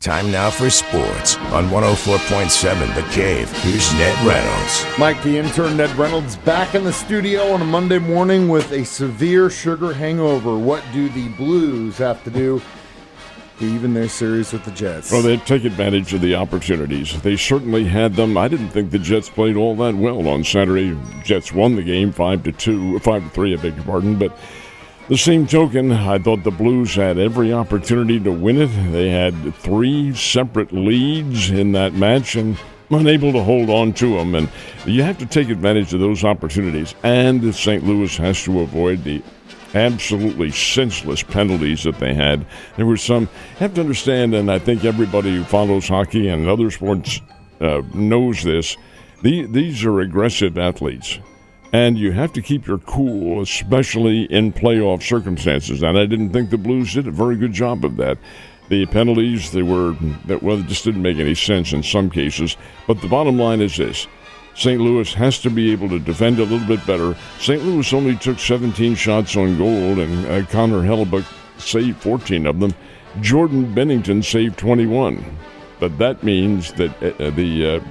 Time now for sports on 104.7 The Cave. Here's Ned Reynolds. Mike, the intern, Ned Reynolds, back in the studio on a Monday morning with a severe sugar hangover. What do the Blues have to do to even their series with the Jets? Well, they take advantage of the opportunities. They certainly had them. I didn't think the Jets played all that well on Saturday. Jets won the game 5-3, I beg your pardon, but the same token, I thought the Blues had every opportunity to win it. They had 3 separate leads in that match and unable to hold on to them. And you have to take advantage of those opportunities. And St. Louis has to avoid the absolutely senseless penalties that they had. There were some, you have to understand, and I think everybody who follows hockey and other sports knows this, these are aggressive athletes. And you have to keep your cool, especially in playoff circumstances. And I didn't think the Blues did a very good job of that. The penalties, they just didn't make any sense in some cases. But the bottom line is this. St. Louis has to be able to defend a little bit better. St. Louis only took 17 shots on goal, and Connor Hellebuck saved 14 of them. Jordan Bennington saved 21. But that means that the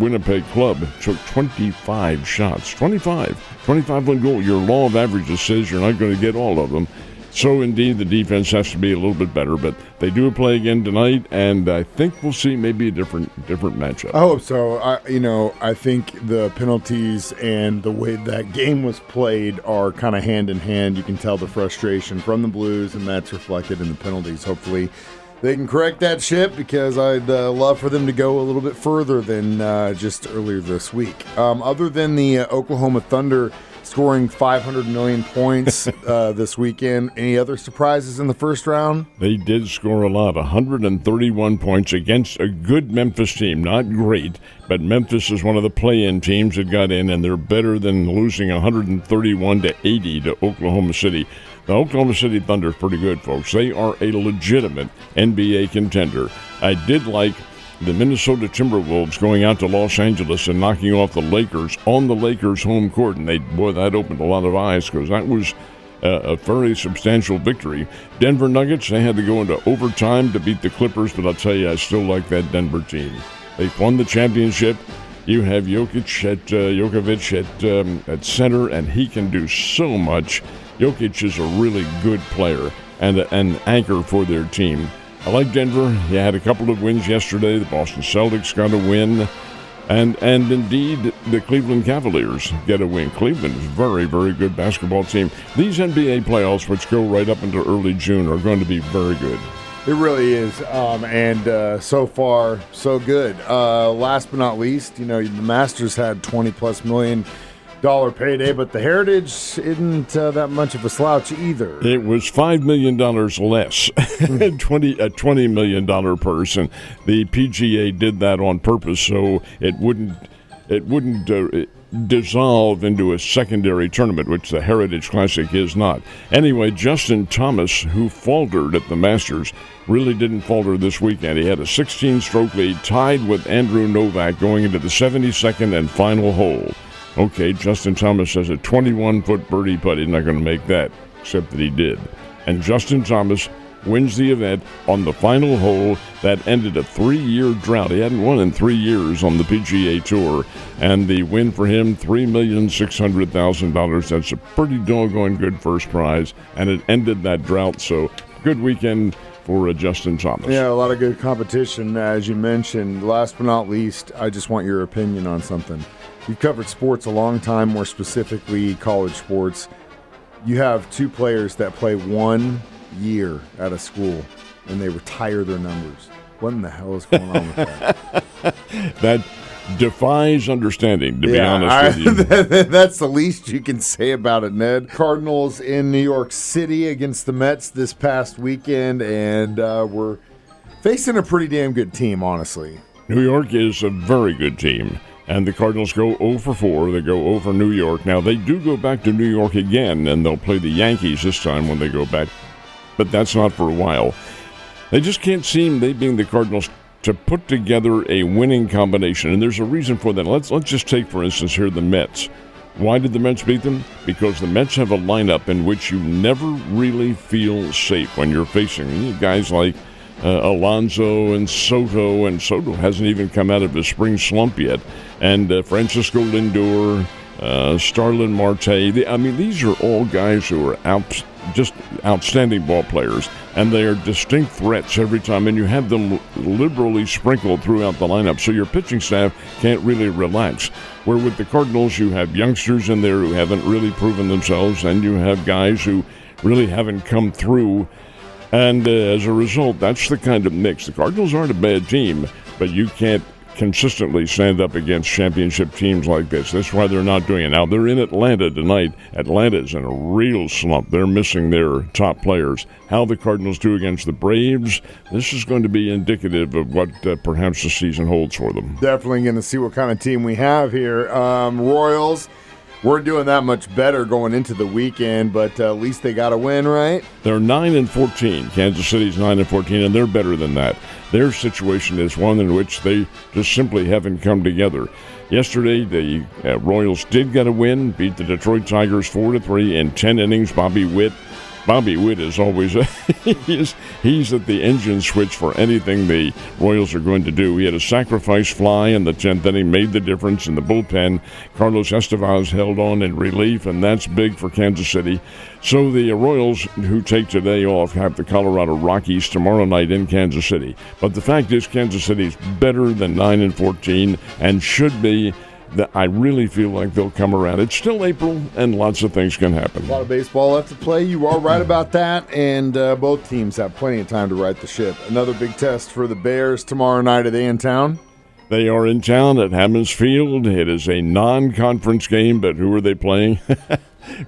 Winnipeg club took 25 shots. 25 on goal. Your law of averages says you're not going to get all of them. So, indeed, the defense has to be a little bit better. But they do play again tonight, and I think we'll see maybe a different matchup. I hope so. I think the penalties and the way that game was played are kind of hand in hand. You can tell the frustration from the Blues, and that's reflected in the penalties. Hopefully they can correct that ship, because I'd love for them to go a little bit further than just earlier this week. Other than the Oklahoma Thunder scoring 500 million points this weekend, any other surprises in the first round? They did score a lot, 131 points against a good Memphis team. Not great, but Memphis is one of the play-in teams that got in, and they're better than losing 131-80 to Oklahoma City. The Oklahoma City Thunder is pretty good, folks. They are a legitimate NBA contender. I did like the Minnesota Timberwolves going out to Los Angeles and knocking off the Lakers on the Lakers' home court. And that opened a lot of eyes, because that was a very substantial victory. Denver Nuggets, they had to go into overtime to beat the Clippers, but I'll tell you, I still like that Denver team. They've won the championship. You have Jokic at center, and he can do so much. Jokic is a really good player and an anchor for their team. I like Denver. He had a couple of wins yesterday. The Boston Celtics got a win. And indeed, the Cleveland Cavaliers get a win. Cleveland is a very, very good basketball team. These NBA playoffs, which go right up into early June, are going to be very good. It really is, and so far, so good. Last but not least, the Masters had $20+ million payday, but the Heritage isn't that much of a slouch either. It was $5 million less, $20 million purse, and the PGA did that on purpose so it wouldn't dissolve into a secondary tournament, which the Heritage Classic is not. Anyway, Justin Thomas, who faltered at the Masters, really didn't falter this weekend. He had a 16-stroke lead, tied with Andrew Novak going into the 72nd and final hole. Okay, Justin Thomas has a 21-foot birdie putt. He's not going to make that, except that he did. And Justin Thomas wins the event on the final hole that ended a 3-year drought. He hadn't won in 3 years on the PGA Tour. And the win for him, $3,600,000. That's a pretty doggone good first prize. And it ended that drought, so good weekend for Justin Thomas. Yeah, a lot of good competition, as you mentioned. Last but not least, I just want your opinion on something. You've covered sports a long time, more specifically college sports. You have 2 players that play 1 year at a school, and they retire their numbers. What in the hell is going on with that? That defies understanding, to be honest with you. That's the least you can say about it, Ned. Cardinals in New York City against the Mets this past weekend, and we're facing a pretty damn good team, honestly. New York is a very good team. And the Cardinals go 0 for 4. They go over New York. Now, they do go back to New York again, and they'll play the Yankees this time when they go back. But that's not for a while. They just can't seem, they being the Cardinals, to put together a winning combination. And there's a reason for that. Let's just take, for instance, here the Mets. Why did the Mets beat them? Because the Mets have a lineup in which you never really feel safe when you're facing guys like Alonso and Soto hasn't even come out of his spring slump yet, and Francisco Lindor, Starlin Marte. These are all guys who are just outstanding ball players, and they are distinct threats every time, and you have them liberally sprinkled throughout the lineup, so your pitching staff can't really relax. Where with the Cardinals, you have youngsters in there who haven't really proven themselves, and you have guys who really haven't come through, and as a result, that's the kind of mix. The Cardinals aren't a bad team, but you can't consistently stand up against championship teams like this. That's why they're not doing it. Now, they're in Atlanta tonight. Atlanta's in a real slump. They're missing their top players. How the Cardinals do against the Braves, this is going to be indicative of what perhaps the season holds for them. Definitely going to see what kind of team we have here. Royals, we're doing that much better going into the weekend, but at least they got a win, right? They're 9-14. Kansas City's 9-14, and they're better than that. Their situation is one in which they just simply haven't come together. Yesterday, the Royals did get a win, beat the Detroit Tigers 4-3 in 10 innings. Bobby Witt is always he's at the engine switch for anything the Royals are going to do. He had a sacrifice fly in the 10th inning, made the difference in the bullpen. Carlos Estevez held on in relief, and that's big for Kansas City. So the Royals, who take today off, have the Colorado Rockies tomorrow night in Kansas City. But the fact is, Kansas City is better than 9-14 and should be. That I really feel like they'll come around. It's still April, and lots of things can happen. A lot of baseball left to play. You are right about that, and both teams have plenty of time to right the ship. Another big test for the Bears tomorrow night. Are they in town? They are in town at Hammons Field. It is a non-conference game, but who are they playing?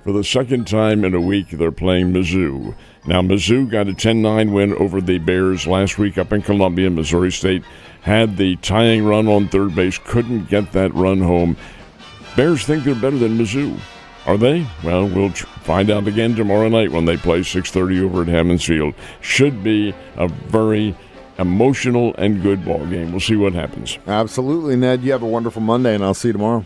For the second time in a week, they're playing Mizzou. Now, Mizzou got a 10-9 win over the Bears last week up in Columbia. Missouri State had the tying run on third base, couldn't get that run home. Bears think they're better than Mizzou. Are they? Well, we'll find out again tomorrow night when they play 6:30 over at Hammons Field. Should be a very emotional and good ball game. We'll see what happens. Absolutely, Ned. You have a wonderful Monday, and I'll see you tomorrow.